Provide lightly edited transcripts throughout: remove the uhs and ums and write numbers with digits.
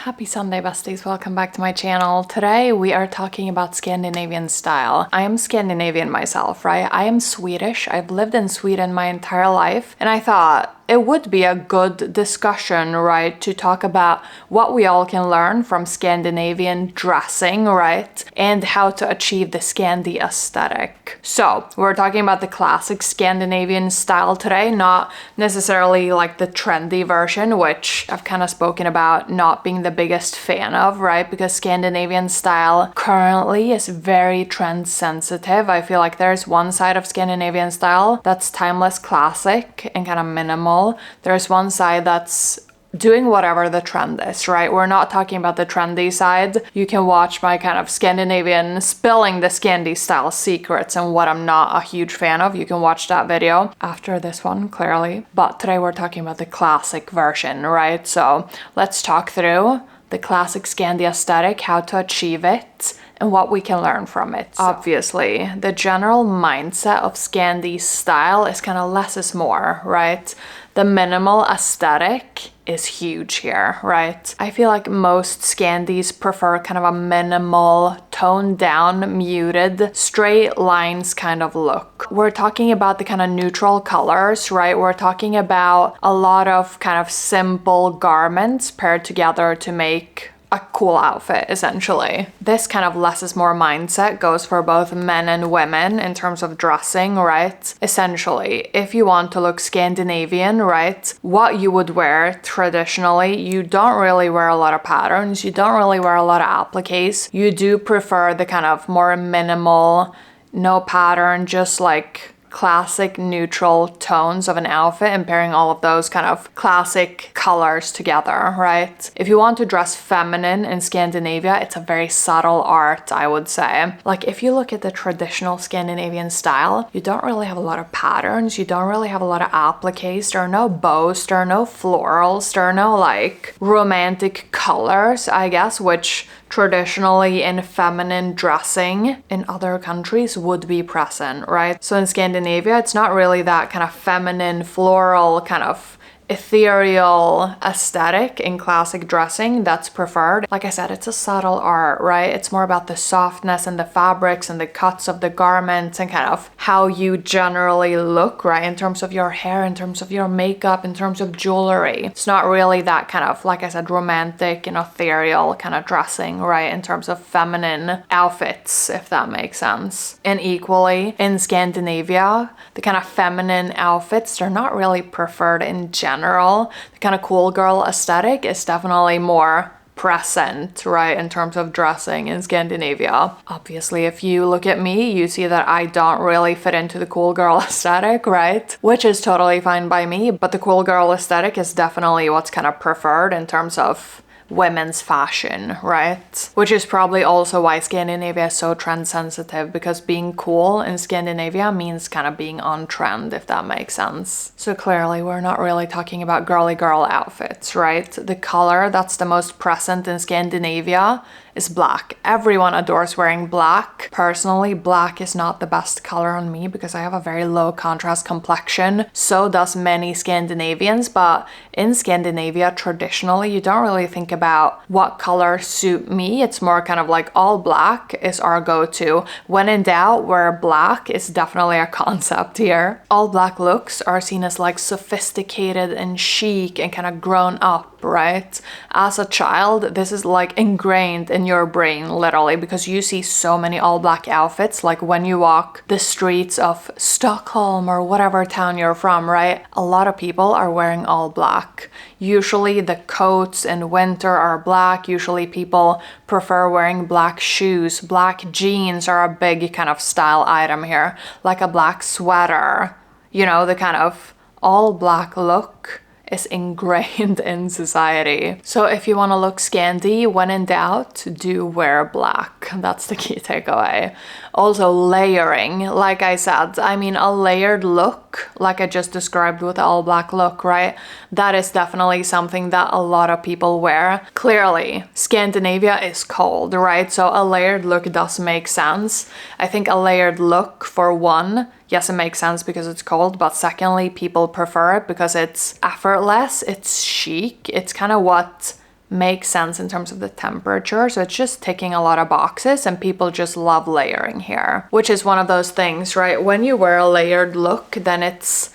Happy Sunday, besties. Welcome back to my channel. Today we are talking about Scandinavian style. I am Scandinavian myself, right? I am Swedish. I've lived in Sweden my entire life, and I thought it would be a good discussion, right, to talk about what we all can learn from Scandinavian dressing, right, and how to achieve the Scandi aesthetic. So we're talking about the classic Scandinavian style today, not necessarily like the trendy version, which I've kind of spoken about not being the biggest fan of, right, because Scandinavian style currently is very trend sensitive. I feel like there's one side of Scandinavian style that's timeless classic and kind of minimal. There's one side that's doing whatever the trend is, right? We're not talking about the trendy side. You can watch my kind of Scandinavian spilling the Scandi style secrets and what I'm not a huge fan of. You can watch that video after this one, clearly. But today we're talking about the classic version, right? So let's talk through the classic Scandi aesthetic, how to achieve it, and what we can learn from it. Obviously, the general mindset of Scandi style is kind of less is more, right? The minimal aesthetic is huge here, right? I feel like most Scandis prefer kind of a minimal, toned down, muted, straight lines kind of look. We're talking about the kind of neutral colors, right? We're talking about a lot of kind of simple garments paired together to make a cool outfit, essentially. This kind of less is more mindset goes for both men and women in terms of dressing, right? Essentially, if you want to look Scandinavian, right, what you would wear traditionally, you don't really wear a lot of patterns, you don't really wear a lot of appliques. You do prefer the kind of more minimal, no pattern, just like classic neutral tones of an outfit and pairing all of those kind of classic colors together, right? If you want to dress feminine in Scandinavia, it's a very subtle art, I would say. Like if you look at the traditional Scandinavian style, you don't really have a lot of patterns, you don't really have a lot of appliques, there are no bows, there are no florals, there are no like romantic colors, I guess, which traditionally in feminine dressing in other countries would be present, right? So in Scandinavia, it's not really that kind of feminine, floral, kind of ethereal aesthetic in classic dressing that's preferred. Like I said, it's a subtle art, right? It's more about the softness and the fabrics and the cuts of the garments and kind of how you generally look, right? In terms of your hair, in terms of your makeup, in terms of jewelry. It's not really that kind of, like I said, romantic and ethereal kind of dressing, right? In terms of feminine outfits, if that makes sense. And equally, in Scandinavia, the kind of feminine outfits, they're not really preferred in general. The kind of cool girl aesthetic is definitely more present, right, in terms of dressing in Scandinavia. Obviously, if you look at me, you see that I don't really fit into the cool girl aesthetic, right? Which is totally fine by me, but the cool girl aesthetic is definitely what's kind of preferred in terms of women's fashion, right? Which is probably also why Scandinavia is so trend sensitive, because being cool in Scandinavia means kind of being on trend, if that makes sense. So clearly we're not really talking about girly girl outfits, right? The color that's the most present in Scandinavia is black. Everyone adores wearing black. Personally, black is not the best color on me because I have a very low contrast complexion. So does many Scandinavians, but in Scandinavia, traditionally, you don't really think about what color suit me. It's more kind of like all black is our go-to. When in doubt, wear black is definitely a concept here. All black looks are seen as like sophisticated and chic and kind of grown up, right? As a child, this is like ingrained in your brain, literally, because you see so many all black outfits, like when you walk the streets of Stockholm or whatever town you're from, right? A lot of people are wearing all black. Usually the coats in winter are black. Usually people prefer wearing black shoes. Black jeans are a big kind of style item here, like a black sweater. You know, the kind of all black look is ingrained in society. So if you want to look Scandi, when in doubt, do wear black. That's the key takeaway. Also layering, like I said, I mean a layered look, like I just described with the all black look, right? That is definitely something that a lot of people wear. Clearly, Scandinavia is cold, right? So a layered look does make sense. I think a layered look, for one, yes, it makes sense because it's cold, but secondly, people prefer it because it's effortless, it's chic, it's kind of what makes sense in terms of the temperature. So it's just ticking a lot of boxes, and people just love layering here, which is one of those things, right? When you wear a layered look, then it's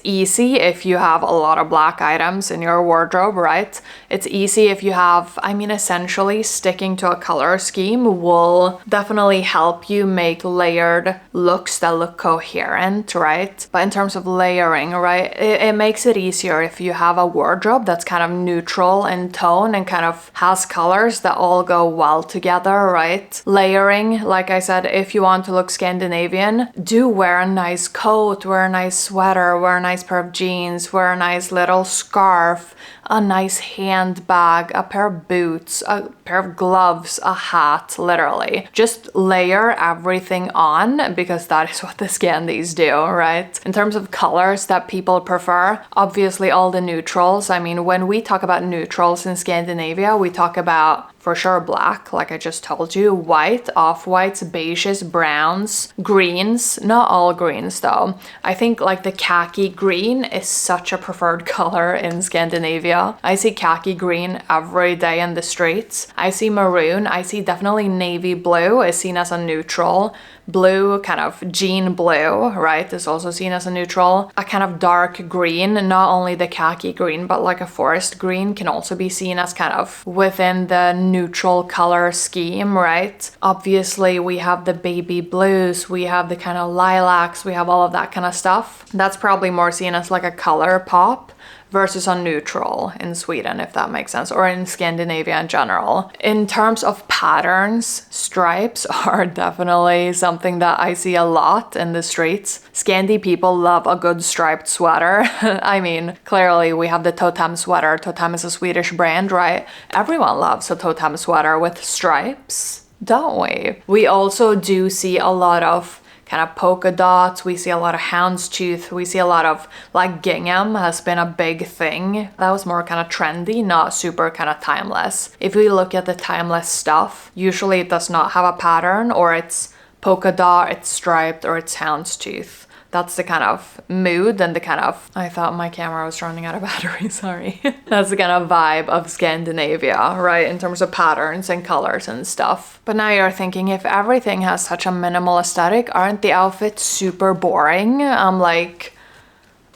easy if you have a lot of black items in your wardrobe, right? It's easy if you have, I mean, essentially sticking to a color scheme will definitely help you make layered looks that look coherent, right? But in terms of layering, right, it makes it easier if you have a wardrobe that's kind of neutral in tone and kind of has colors that all go well together, right? Layering, like I said, if you want to look Scandinavian, do wear a nice coat, wear a nice sweater, wear a nice pair of jeans, wear a nice little scarf, a nice handbag, a pair of boots, a pair of gloves, a hat, literally. Just layer everything on, because that is what the Scandis do, right? In terms of colors that people prefer, obviously all the neutrals. I mean, when we talk about neutrals in Scandinavia, we talk about for sure black, like I just told you, white, off-whites, beiges, browns, greens, not all greens though. I think like the khaki green is such a preferred color in Scandinavia. I see khaki green every day in the streets. I see maroon, I see definitely navy blue is seen as a neutral. Blue, kind of jean blue, right, is also seen as a neutral. A kind of dark green, not only the khaki green, but like a forest green can also be seen as kind of within the neutral color scheme, right? Obviously, we have the baby blues, we have the kind of lilacs, we have all of that kind of stuff. That's probably more seen as like a color pop versus a neutral in Sweden, if that makes sense, or in Scandinavia in general. In terms of patterns, stripes are definitely something that I see a lot in the streets. Scandi people love a good striped sweater. I mean, clearly we have the Totem sweater. Totem is a Swedish brand, right? Everyone loves a Totem sweater with stripes, don't we? We also do see a lot of kind of polka dots, we see a lot of houndstooth, we see a lot of like gingham has been a big thing. That was more kind of trendy, not super kind of timeless. If we look at the timeless stuff, usually it does not have a pattern, or it's polka dot, it's striped, or it's houndstooth. That's the kind of mood and the kind of, I thought my camera was running out of battery, sorry. That's the kind of vibe of Scandinavia, right? In terms of patterns and colors and stuff. But now you're thinking, if everything has such a minimal aesthetic, aren't the outfits super boring? I'm like,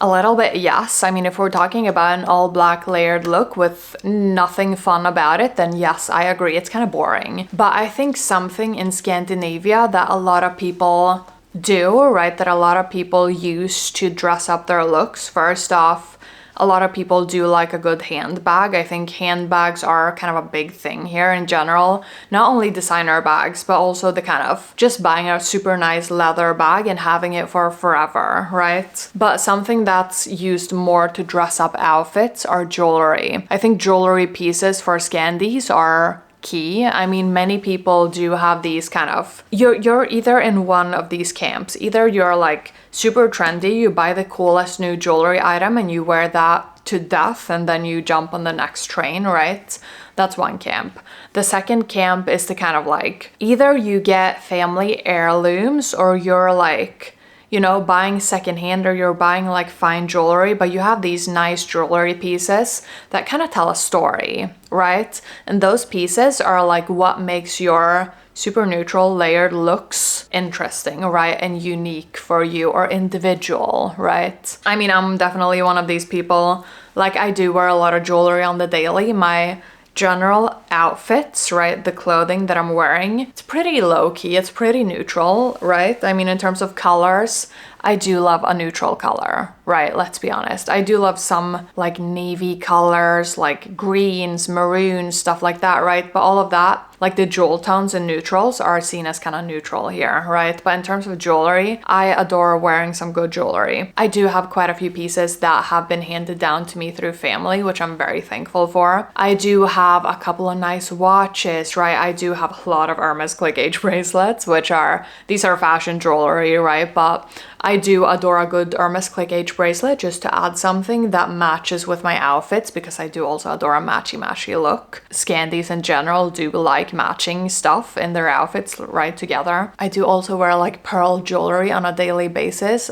a little bit, yes. I mean, if we're talking about an all black layered look with nothing fun about it, then yes, I agree, it's kind of boring. But I think something in Scandinavia that a lot of people do, right, that a lot of people use to dress up their looks. First off, a lot of people do like a good handbag. I think handbags are kind of a big thing here in general. Not only designer bags, but also the kind of just buying a super nice leather bag and having it for forever, right? But something that's used more to dress up outfits are jewelry. I think jewelry pieces for Scandis are key. I mean, many people do have these kind of, you're either in one of these camps. Either you're like super trendy, you buy the coolest new jewelry item and you wear that to death and then you jump on the next train, right? That's one camp. The second camp is the kind of like, either you get family heirlooms or you're like, you know, buying secondhand, or you're buying like fine jewelry, but you have these nice jewelry pieces that kind of tell a story, right? And those pieces are like what makes your super neutral layered looks interesting, right? And unique for you, or individual, right? I mean, I'm definitely one of these people. Like, I do wear a lot of jewelry on the daily. My general outfits, right, the clothing that I'm wearing, it's pretty low-key, it's pretty neutral, right? I mean, in terms of colors, I do love a neutral color, right? Let's be honest. I do love some like navy colors, like greens, maroons, stuff like that, right? But all of that, like the jewel tones and neutrals, are seen as kind of neutral here, right? But in terms of jewelry, I adore wearing some good jewelry. I do have quite a few pieces that have been handed down to me through family, which I'm very thankful for. I do have a couple of nice watches, right? I do have a lot of Immerse click age bracelets, which are, these are fashion jewelry, right? But I do adore a good Immerse click age bracelet just to add something that matches with my outfits, because I do also adore a matchy look. Scandis in general do like matching stuff in their outfits right together. I do also wear like pearl jewelry on a daily basis.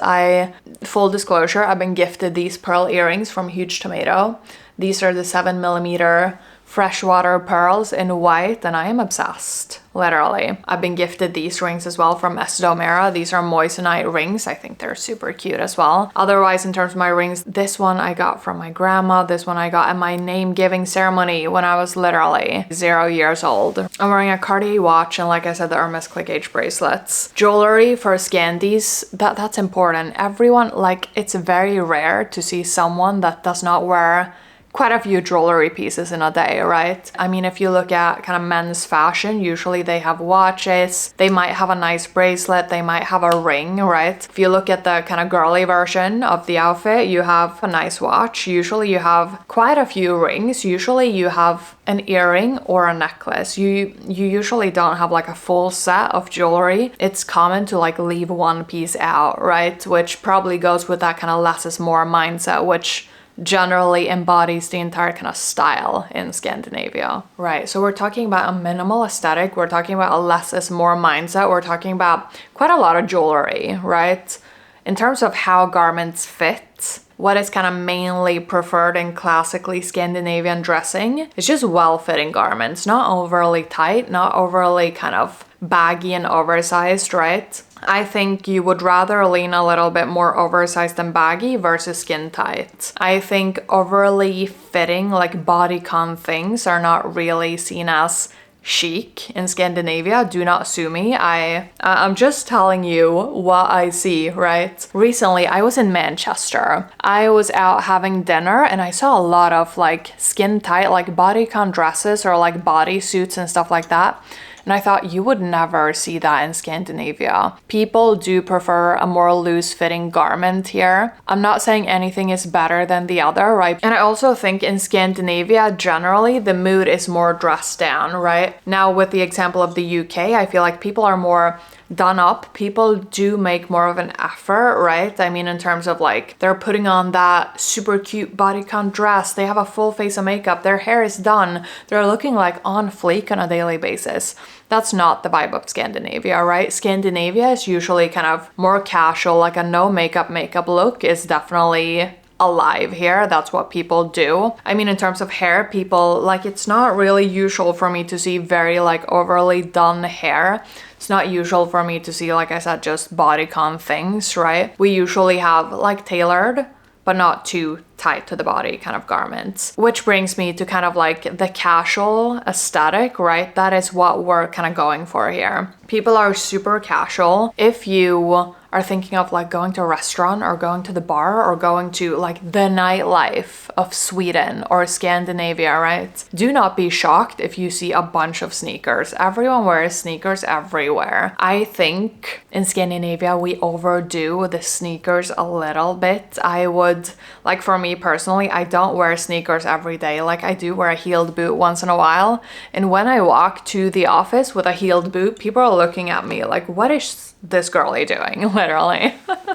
Full disclosure, I've been gifted these pearl earrings from Huge Tomato. These are the 7mm freshwater pearls in white, and I am obsessed. Literally. I've been gifted these rings as well from Esdomera. These are Moissanite rings. I think they're super cute as well. Otherwise, in terms of my rings, this one I got from my grandma. This one I got at my name giving ceremony when I was literally 0 years old. I'm wearing a Cartier watch and, like I said, the Immerse click H bracelets. Jewelry for Scandis, that's important. Everyone, like, it's very rare to see someone that does not wear quite a few jewelry pieces in a day, right? I mean, if you look at kind of men's fashion, usually they have watches, they might have a nice bracelet, they might have a ring, right? If you look at the kind of girly version of the outfit, you have a nice watch. Usually you have quite a few rings. Usually you have an earring or a necklace. You usually don't have like a full set of jewelry. It's common to like leave one piece out, right? Which probably goes with that kind of less is more mindset, which generally embodies the entire kind of style in Scandinavia. Right, so we're talking about a minimal aesthetic, we're talking about a less is more mindset, we're talking about quite a lot of jewelry, right? In terms of how garments fit, what is kind of mainly preferred in classically Scandinavian dressing is just well-fitting garments, not overly tight, not overly kind of baggy and oversized, right? I think you would rather lean a little bit more oversized and baggy versus skin tight. I think overly fitting, like bodycon things are not really seen as chic in Scandinavia. Do not sue me. I'm just telling you what I see, right? Recently, I was in Manchester. I was out having dinner and I saw a lot of like skin tight, like bodycon dresses or like bodysuits and stuff like that. And I thought you would never see that in Scandinavia. People do prefer a more loose-fitting garment here. I'm not saying anything is better than the other, right? And I also think in Scandinavia, generally, the mood is more dressed down, right? Now, with the example of the UK, I feel like people are more done up. People do make more of an effort, right? I mean, in terms of like, they're putting on that super cute bodycon dress, they have a full face of makeup, their hair is done, they're looking like on fleek on a daily basis. That's not the vibe of Scandinavia, right? Scandinavia is usually kind of more casual, like a no makeup look is definitely alive here. That's what people do. I mean, in terms of hair, people, like, it's not really usual for me to see very like overly done hair. It's not usual for me to see, like I said, just bodycon things, right? We usually have like tailored, but not too tight to the body kind of garments. Which brings me to kind of like the casual aesthetic, right? That is what we're kind of going for here. People are super casual. If you are thinking of like going to a restaurant or going to the bar or going to like the nightlife of Sweden or Scandinavia, right? Do not be shocked if you see a bunch of sneakers. Everyone wears sneakers everywhere. I think in Scandinavia we overdo the sneakers a little bit. I would, like for me personally, I don't wear sneakers every day. Like I do wear a heeled boot once in a while. And when I walk to the office with a heeled boot, people are looking at me like, what is this girly doing? Literally.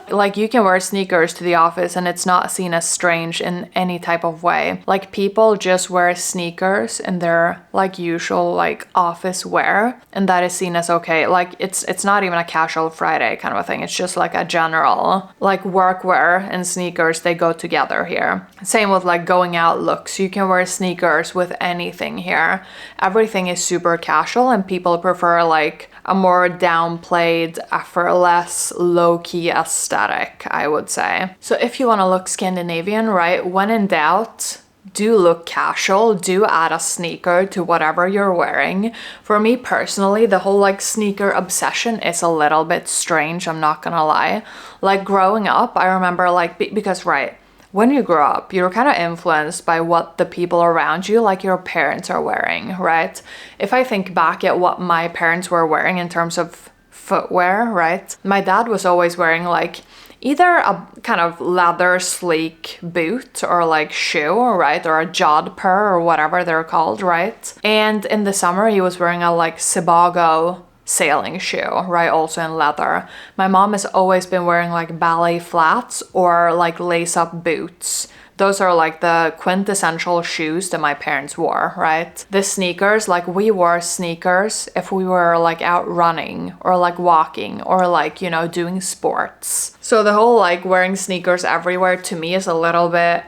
Like you can wear sneakers to the office and it's not seen as strange in any type of way. Like people just wear sneakers in their like usual like office wear and that is seen as okay. Like it's not even a casual Friday kind of a thing. It's just like a general like workwear and sneakers, they go together here. Same with like going out looks. You can wear sneakers with anything here. Everything is super casual and people prefer like a more downplayed, effortless, low-key aesthetic, I would say. So if you want to look Scandinavian, right, when in doubt, do look casual, do add a sneaker to whatever you're wearing. For me personally, the whole like sneaker obsession is a little bit strange, I'm not gonna lie. Like growing up, I remember like, because right, when you grow up, you're kind of influenced by what the people around you, like your parents, are wearing, right? If I think back at what my parents were wearing in terms of footwear, right? My dad was always wearing like either a kind of leather sleek boot or like shoe, right? Or a jodhpur or whatever they're called, right? And in the summer, he was wearing a like Sebago sailing shoe, right? Also in leather. My mom has always been wearing like ballet flats or like lace-up boots. Those are like the quintessential shoes that my parents wore, right? The sneakers, like we wore sneakers if we were like out running or like walking or like, you know, doing sports. So the whole like wearing sneakers everywhere to me is a little bit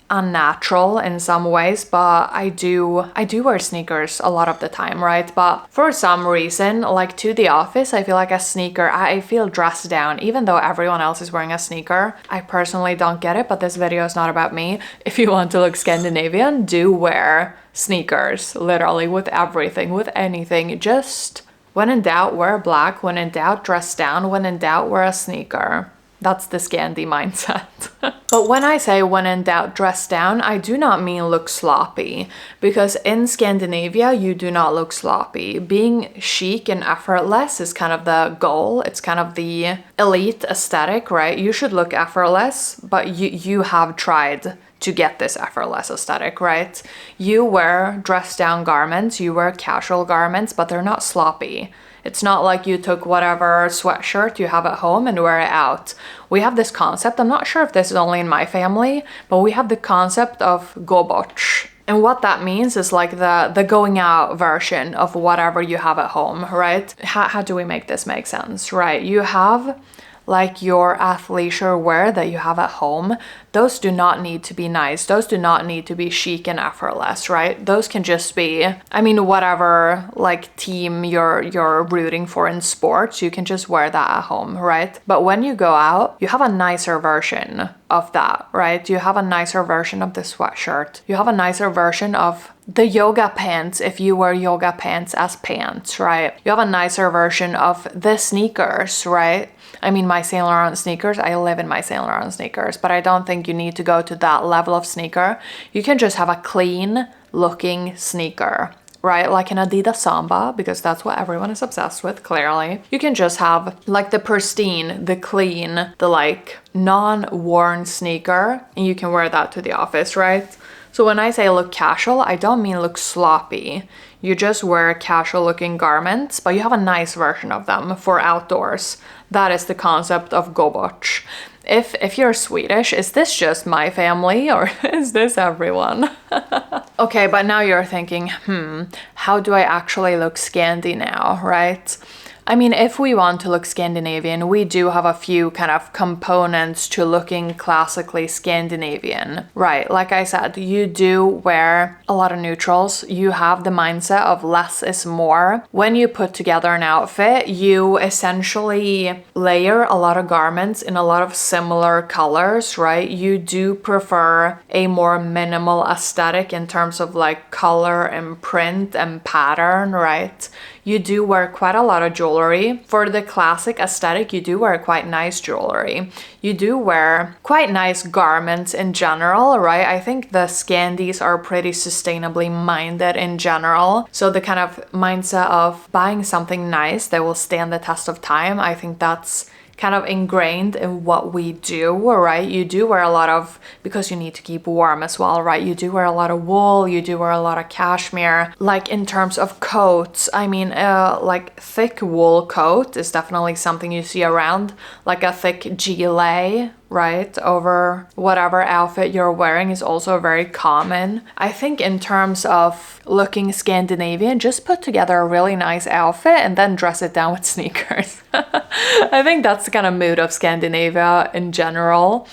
unnatural in some ways, but I do wear sneakers a lot of the time, right? But for some reason, like to the office, I feel like a sneaker, I feel dressed down, even though everyone else is wearing a sneaker. I personally don't get it, but this video is not about me. If you want to look Scandinavian, do wear sneakers, literally with everything, with anything. Just when in doubt, wear black. When in doubt, dress down. When in doubt, wear a sneaker. That's the Scandi mindset. But when I say when in doubt, dress down, I do not mean look sloppy, because in Scandinavia, you do not look sloppy. Being chic and effortless is kind of the goal. It's kind of the elite aesthetic, right? You should look effortless, but you have tried to get this effortless aesthetic, right? You wear dress down garments, you wear casual garments, but they're not sloppy. It's not like you took whatever sweatshirt you have at home and wear it out. We have this concept, I'm not sure if this is only in my family, but we have the concept of Borts. And what that means is like the going out version of whatever you have at home, right? How do we make this make sense, right? You have like your athleisure wear that you have at home, those do not need to be nice. Those do not need to be chic and effortless, right? Those can just be, I mean, whatever like team you're rooting for in sports, you can just wear that at home, right? But when you go out, you have a nicer version of that, right? You have a nicer version of the sweatshirt. You have a nicer version of the yoga pants if you wear yoga pants as pants, right? You have a nicer version of the sneakers, right? I mean, my Saint Laurent sneakers, I live in my Saint Laurent sneakers, but I don't think you need to go to that level of sneaker. You can just have a clean looking sneaker, right? Like an Adidas Samba, because that's what everyone is obsessed with, clearly. You can just have like the pristine, the clean, the like non-worn sneaker, and you can wear that to the office, right? So when I say look casual, I don't mean look sloppy. You just wear casual looking garments, but you have a nice version of them for outdoors. That is the concept of Borts. If you're Swedish, is this just my family or is this everyone? Okay, but now you're thinking, how do I actually look Scandi now, right? I mean, if we want to look Scandinavian, we do have a few kind of components to looking classically Scandinavian. Right, like I said, you do wear a lot of neutrals. You have the mindset of less is more. When you put together an outfit, you essentially layer a lot of garments in a lot of similar colors, right? You do prefer a more minimal aesthetic in terms of like color and print and pattern, right? You do wear quite a lot of jewelry. For the classic aesthetic, you do wear quite nice jewelry. You do wear quite nice garments in general, right? I think the Scandis are pretty sustainably minded in general. So the kind of mindset of buying something nice that will stand the test of time, I think that's kind of ingrained in what we do, right? You do wear a lot of, because you need to keep warm as well, right? You do wear a lot of wool, you do wear a lot of cashmere. Like in terms of coats, I mean, like thick wool coat is definitely something you see around, like a thick gilet, right, over whatever outfit you're wearing is also very common. I think in terms of looking Scandinavian, just put together a really nice outfit and then dress it down with sneakers. I think that's the kind of mood of Scandinavia in general.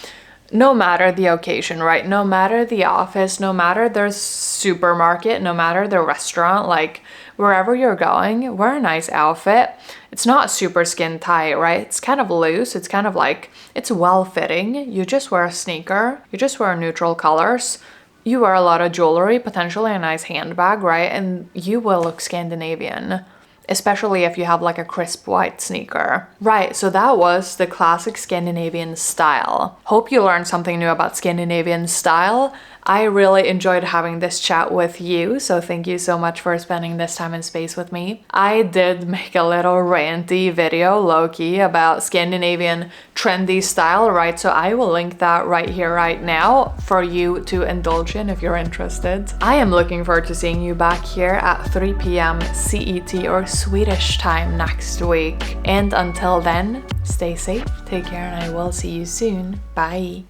No matter the occasion, right? No matter the office, no matter the supermarket, no matter the restaurant, like wherever you're going, wear a nice outfit. It's not super skin tight, right? It's kind of loose. It's kind of like, it's well fitting. You just wear a sneaker. You just wear neutral colors. You wear a lot of jewelry, potentially a nice handbag, right? And you will look Scandinavian, especially if you have like a crisp white sneaker. Right, so that was the classic Scandinavian style. Hope you learned something new about Scandinavian style. I really enjoyed having this chat with you, so thank you so much for spending this time and space with me. I did make a little ranty video, low-key, about Scandinavian trendy style, right? So I will link that right here, right now, for you to indulge in if you're interested. I am looking forward to seeing you back here at 3 p.m. CET or Swedish time next week. And until then, stay safe, take care, and I will see you soon. Bye!